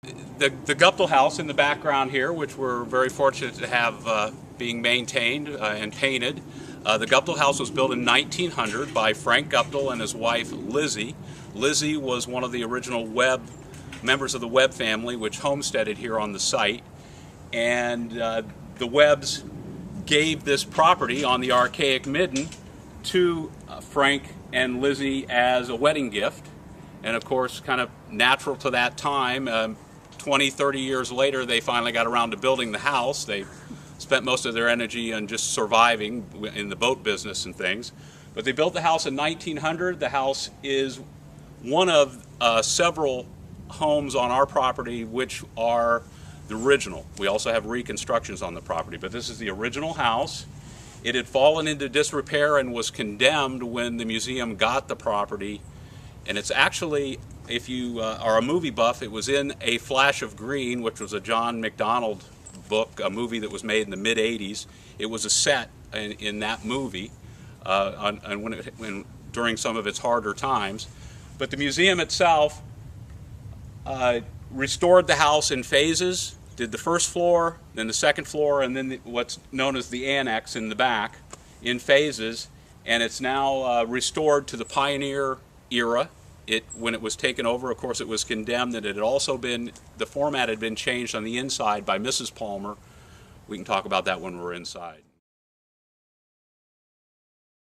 The Guptill House in the background here, which we're very fortunate to have being maintained and painted. The Guptill House was built in 1900 by Frank Guptill and his wife Lizzie. Lizzie was one of the original members of the Webb family, which homesteaded here on the site. And the Webbs gave this property on the archaic midden to Frank and Lizzie as a wedding gift. And of course, kind of natural to that time, 20, 30 years later, they finally got around to building the house. They spent most of their energy on just surviving in the boat business and things. But they built the house in 1900. The house is one of several homes on our property which are the original. We also have reconstructions on the property, but this is the original house. It had fallen into disrepair and was condemned when the museum got the property. And it's actually, if you are a movie buff, it was in A Flash of Green, which was a John McDonald book, a movie that was made in the mid-'80s. It was a set in that movie during some of its harder times. But the museum itself restored the house in phases, did the first floor, then the second floor, and then what's known as the annex in the back in phases. And it's now restored to the pioneer era. When it was taken over, of course, it was condemned, and it had also been, the format had been changed on the inside by Mrs. Palmer. We can talk about that when we're inside.